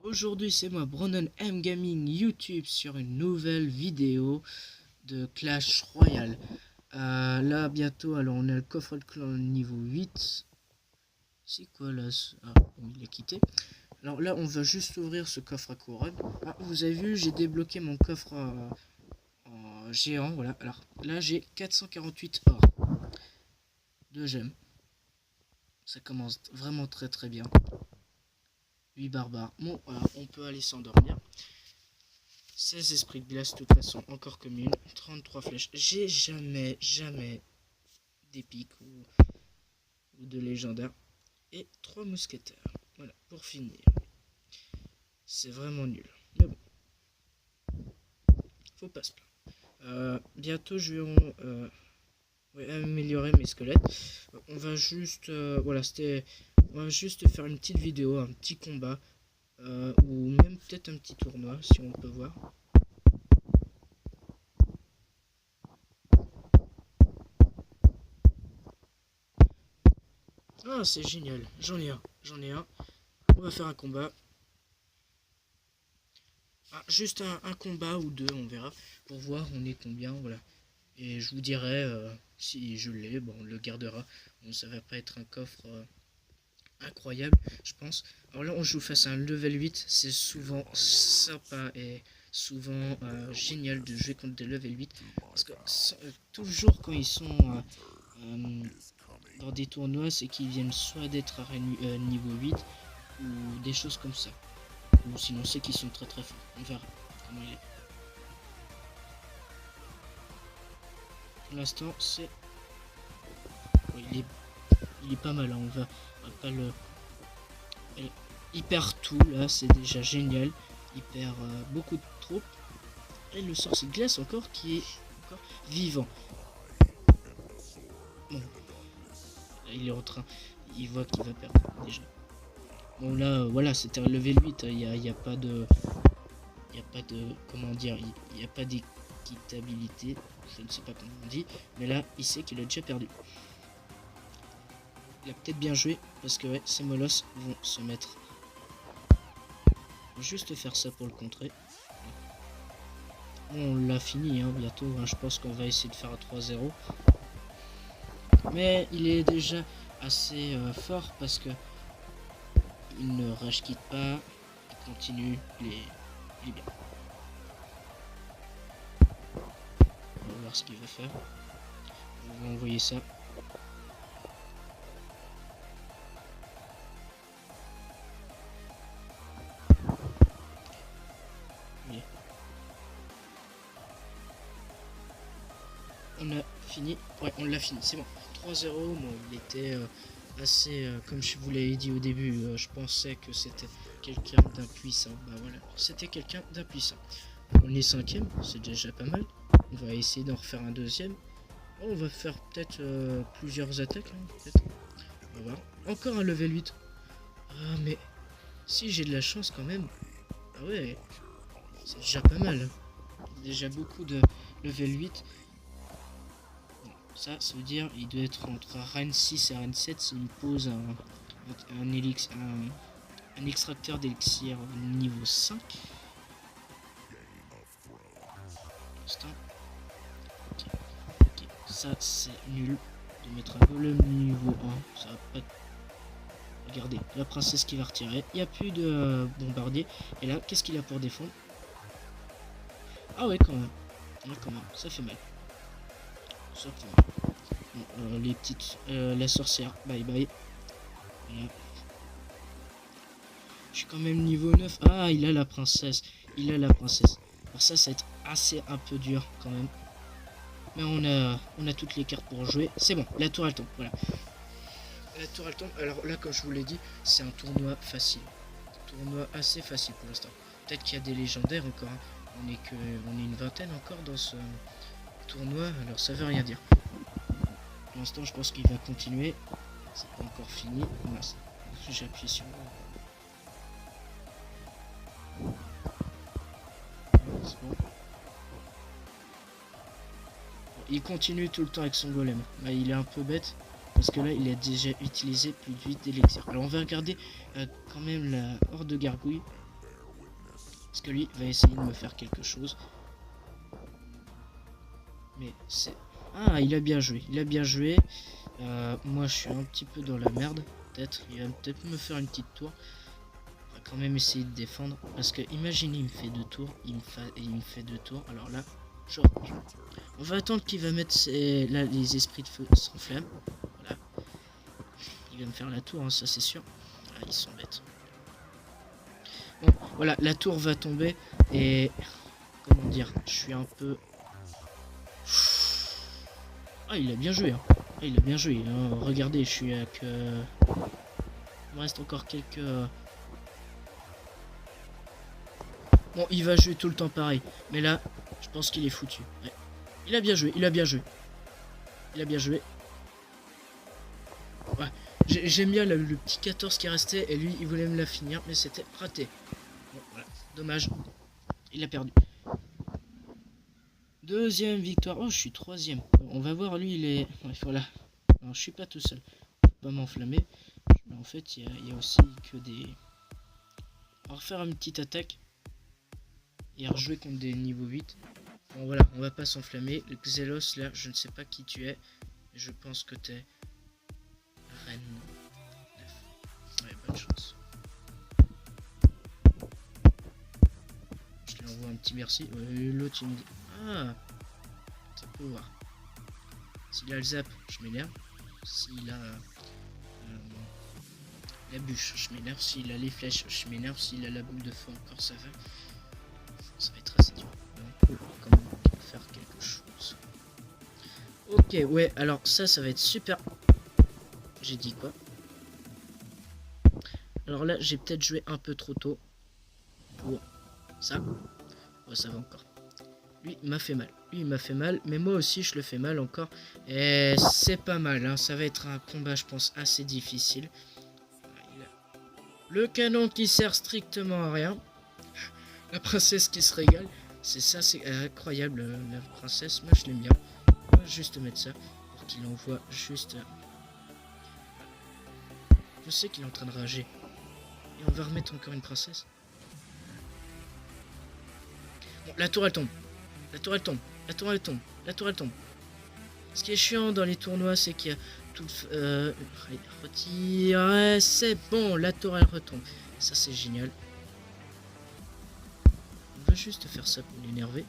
Aujourd'hui c'est moi Brandon M Gaming YouTube sur une nouvelle vidéo de Clash Royale. Là bientôt, alors on a le coffre de clan niveau 8. C'est quoi là? Il est quitté. Alors là on va juste ouvrir ce coffre à couronne. Vous avez vu, j'ai débloqué mon coffre en géant. Voilà, alors là j'ai 448 or, 2 gemmes. Ça commence vraiment très bien. 8 barbares. Bon, on peut aller s'endormir. 16 esprits de glace, de toute façon, encore commune. 33 flèches. J'ai jamais d'épique ou de légendaire. Et 3 mousquetaires. Voilà, pour finir. C'est vraiment nul. Mais bon, faut pas se plaindre. Bientôt, je vais améliorer mes squelettes. On va juste, voilà, on va juste faire une petite vidéo, un petit combat. Ou même peut-être un petit tournoi, si on peut voir. Ah, c'est génial. J'en ai un. On va faire un combat. Juste un combat ou deux, on verra. Pour voir on est combien, voilà. Et je vous dirai si je l'ai, bon, on le gardera. Bon, ça va pas être un coffre incroyable, je pense. Alors là, on joue face à un level 8. C'est souvent sympa et souvent génial de jouer contre des level 8. Parce que toujours quand ils sont dans des tournois, c'est qu'ils viennent soit d'être à niveau 8 ou des choses comme ça. Ou sinon c'est qu'ils sont très forts. On verra comment il est. Pour l'instant c'est... il est pas mal, hein. On va pas le... Il perd tout là, c'est déjà génial. Il perd beaucoup de troupes. Et le sorcier glace encore qui est encore vivant. Bon. Là, il est en train... Il voit qu'il va perdre déjà. Bon là, voilà, c'était un level 8. Il n'y a pas de... Il n'y a pas de... Comment dire? Il n'y a pas d'équitabilité. Je ne sais pas comment on dit. Mais là, il sait qu'il a déjà perdu. Il a peut-être bien joué. Parce que ouais, ces molosses vont se mettre... Juste faire ça pour le contrer. On l'a fini hein, bientôt. Hein, je pense qu'on va essayer de faire un 3-0. Mais il est déjà assez fort parce que il ne rage quitte pas. Il continue. Il est bien. On va voir ce qu'il va faire. On va envoyer ça. On a fini. Ouais, on l'a fini. C'est bon. 3-0. Bon, il était assez... comme je vous l'avais dit au début, je pensais que c'était quelqu'un d'impuissant. Bah voilà. C'était quelqu'un d'impuissant. On est 5ème. C'est déjà pas mal. On va essayer d'en refaire un deuxième. On va faire peut-être plusieurs attaques. Hein, on va voir. Encore un level 8. Ah, mais si j'ai de la chance quand même. Ah ouais. C'est déjà pas mal. Déjà beaucoup de level 8. Ça veut dire il doit être entre Reine 6 et Reine 7 s'il me pose un extracteur d'élixir niveau 5. Okay. Ça c'est nul de mettre un golem niveau 1. Ça va pas. Regardez, la princesse qui va retirer. Il n'y a plus de bombardier. Et là, qu'est-ce qu'il a pour défendre? Ah ouais, quand même. Ouais, quand même. Ça fait mal. Ça fait mal. Bon, les petites... la sorcière. Bye bye. Voilà. Je suis quand même niveau 9. Ah, il a la princesse. Il a la princesse. Alors ça va être assez un peu dur quand même. Mais on a toutes les cartes pour jouer. C'est bon, la tour elle tombe. Voilà. La tour elle tombe. Alors là, comme je vous l'ai dit, c'est un tournoi facile. Tournoi assez facile pour l'instant. Peut-être qu'il y a des légendaires encore. Hein. On est une vingtaine encore dans ce tournoi. Alors ça veut rien dire. Pour l'instant, je pense qu'il va continuer. C'est pas encore fini. J'ai appuyé sur... Bon. Il continue tout le temps avec son golem. Là, il est un peu bête. Parce que là, il a déjà utilisé plus de 8 d'élixirs. Alors, on va regarder quand même la horde de gargouilles. Parce que lui va essayer de me faire quelque chose. Mais c'est... Ah, il a bien joué. Il a bien joué. Moi, je suis un petit peu dans la merde. Peut-être. Il va peut-être me faire une petite tour. On va quand même essayer de défendre. Parce que, imaginez, il me fait 2 tours. Il me fait 2 tours. Alors là, on va attendre qu'il va mettre là, les esprits de feu sans flamme. Voilà. Il va me faire la tour, hein, ça c'est sûr. Ah, ils sont bêtes. Bon, voilà, la tour va tomber. Et... Comment dire, je suis un peu... Ah, il a bien joué. Hein. Ah, il a bien joué. Hein. Regardez, je suis avec... Il me reste encore quelques... Bon, il va jouer tout le temps pareil. Mais là, je pense qu'il est foutu. Ouais. Il a bien joué, il a bien joué. Il a bien joué. Ouais. J'aime bien le petit 14 qui restait. Et lui, il voulait me la finir. Mais c'était raté. Bon, voilà. Dommage. Il a perdu. Deuxième victoire. Oh, je suis 3e. On va voir, lui, il est... Ouais, voilà. Alors, je suis pas tout seul. Je peux pas m'enflammer. Mais en fait, il y a aussi que des... On va refaire une petite attaque. Et rejouer contre des niveaux 8. Bon, voilà, on va pas s'enflammer. Le Xelos, là, je ne sais pas qui tu es. Je pense que t'es... Reine 9. Ouais, bonne chance. Je lui envoie un petit merci. L'autre, il me dit... Ah, ça peut voir. S'il a le zap, je m'énerve. S'il a la bûche, je m'énerve. S'il a les flèches, je m'énerve. S'il a la boule de feu, encore ça va. Ça va être assez dur. On peut quand même faire quelque chose. Ok, ouais, alors ça va être super. J'ai dit quoi? Alors là, j'ai peut-être joué un peu trop tôt pour ça. Ouais, ça va encore. Lui, il m'a fait mal. Lui, il m'a fait mal. Mais moi aussi, je le fais mal encore. Et c'est pas mal. Hein. Ça va être un combat, je pense, assez difficile. Le canon qui sert strictement à rien. La princesse qui se régale. C'est ça, c'est incroyable. La princesse, moi, je l'aime bien. On va juste mettre ça pour qu'il envoie juste... Je sais qu'il est en train de rager. Et on va remettre encore une princesse. Bon, la tour, elle tombe. La tour elle tombe, la tour elle tombe, la tour elle tombe. Ce qui est chiant dans les tournois, c'est qu'il y a tout... retire, ouais, c'est bon, la tour elle retombe. Ça c'est génial. On va juste faire ça pour l'énerver.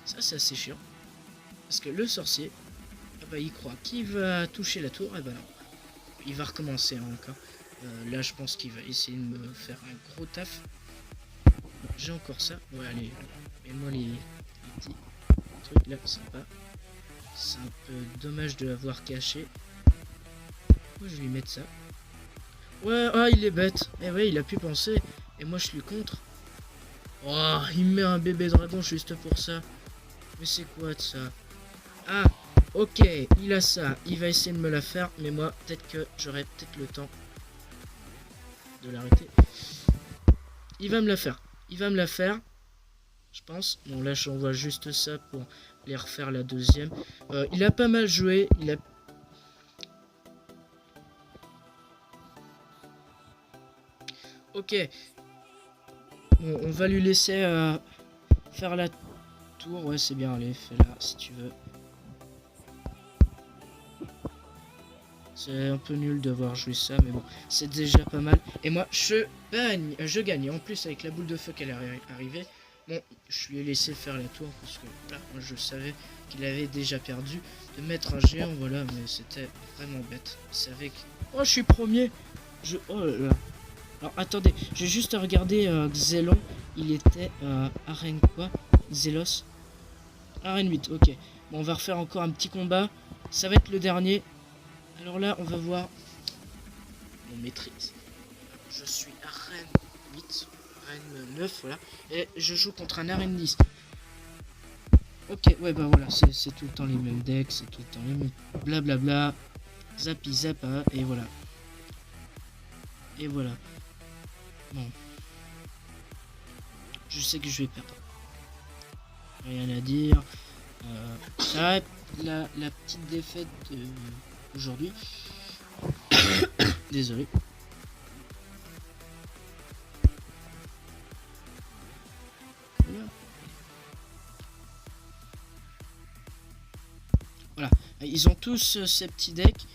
Ça c'est assez chiant. Parce que le sorcier, ah bah, il croit qu'il va toucher la tour, et bah non. Il va recommencer hein, encore. Là je pense qu'il va essayer de me faire un gros taf. J'ai encore ça. Ouais, allez. Mets-moi les petits trucs là, sympa. C'est un peu dommage de l'avoir caché. Moi, je vais lui mettre ça. Ouais, ah, il est bête. Eh ouais, il a pu penser. Et moi, je suis contre. Oh, il me met un bébé dragon juste pour ça. Mais c'est quoi de ça? Ah, ok, il a ça. Il va essayer de me la faire. Mais moi, peut-être que j'aurai peut-être le temps de l'arrêter. Il va me la faire. Il va me la faire. Je pense. Bon, là, j'envoie juste ça pour les refaire la deuxième. Il a pas mal joué. Il a... Ok. Bon, on va lui laisser faire la tour. Ouais, c'est bien. Allez, fais-la si tu veux. C'est un peu nul d'avoir joué ça, mais bon, c'est déjà pas mal. Et moi, je gagne. En plus, avec la boule de feu qu'elle est arrivée, bon, je lui ai laissé faire la tour parce que là, moi, je savais qu'il avait déjà perdu. De mettre un géant, voilà, mais c'était vraiment bête. Il savait que... Oh, je suis premier. Oh là là. Alors, attendez, j'ai juste à regarder Xelon. Il était arène quoi? Xelos. Arène 8, ok. Bon, on va refaire encore un petit combat. Ça va être le dernier. Alors là, on va voir mon maîtrise. Je suis arène 8, arène 9, voilà. Et je joue contre un arène 10. Ok, ouais, bah voilà, c'est tout le temps les mêmes decks, c'est tout le temps les mêmes blablabla. Zapi zappa, et voilà. Et voilà. Bon. Je sais que je vais perdre. Rien à dire. Ça va être la petite défaite aujourd'hui. Désolé. Ils ont tous ces petits decks.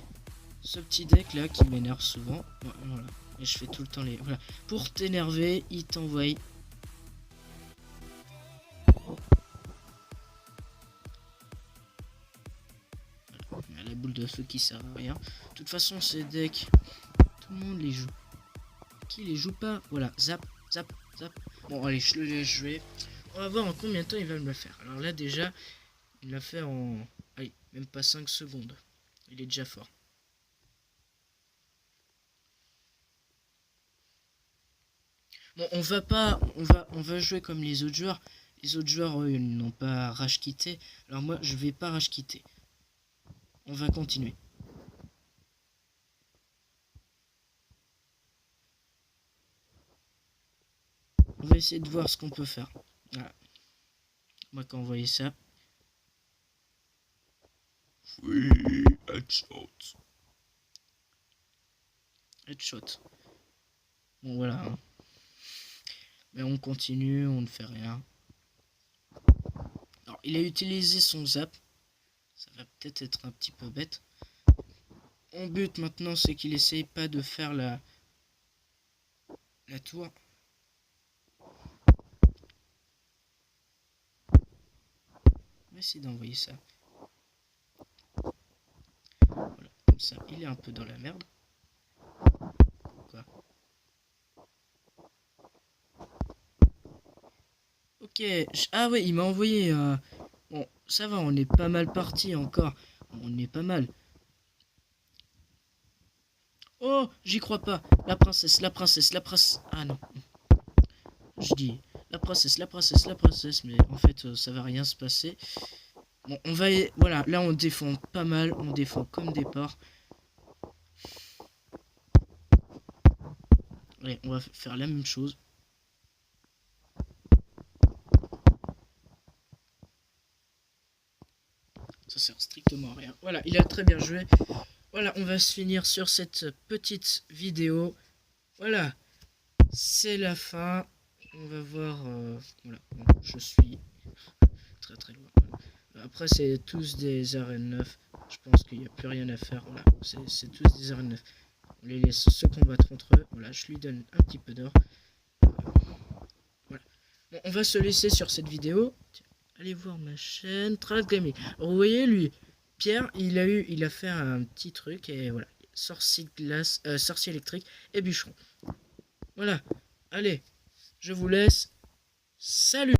Ce petit deck là qui m'énerve souvent. Voilà. Et je fais tout le temps les... Voilà. Pour t'énerver, il t'envoie... Voilà. La boule de feu qui sert à rien. De toute façon, ces decks, tout le monde les joue. Qui les joue pas? Voilà, zap, zap, zap. Bon, allez, je le laisse jouer. On va voir en combien de temps il va me le faire. Alors là, déjà, il l'a fait en... Allez, même pas 5 secondes. Il est déjà fort. Bon, on va jouer comme les autres joueurs. Les autres joueurs, eux, ils n'ont pas rage quitté. Alors moi, je vais pas rage quitter. On va continuer. On va essayer de voir ce qu'on peut faire. Voilà. Moi, quand on voyait ça. Oui, headshot. Headshot. Bon, voilà. Hein. Mais on continue, on ne fait rien. Alors, il a utilisé son zap. Ça va peut-être être un petit peu bête. Mon but maintenant, c'est qu'il essaye pas de faire la tour. On va essayer d'envoyer ça. Voilà, comme ça, il est un peu dans la merde. Quoi? Ok. Ah ouais, il m'a envoyé... Bon, ça va, on est pas mal parti encore. On est pas mal. Oh, j'y crois pas. La princesse, la princesse, la princesse. Ah non. Je dis la princesse, la princesse, la princesse. Mais en fait, ça va rien se passer. Bon, on va... Voilà, là on défend pas mal. On défend comme des porcs. Allez, on va faire la même chose. Ça sert strictement à rien. Voilà, il a très bien joué. Voilà, on va se finir sur cette petite vidéo. Voilà, c'est la fin. On va voir... voilà, bon, je suis très très loin. Voilà. Après, c'est tous des arènes 9. Je pense qu'il n'y a plus rien à faire. Voilà, c'est tous des arènes 9. On les laisse se combattre entre eux. Voilà, je lui donne un petit peu d'or. Voilà. Bon, on va se laisser sur cette vidéo. Tiens, allez voir ma chaîne Trash Gaming. Alors, vous voyez, lui, Pierre, il a fait un petit truc et voilà. Sorcier glace, sorcier électrique et bûcheron. Voilà. Allez, je vous laisse. Salut!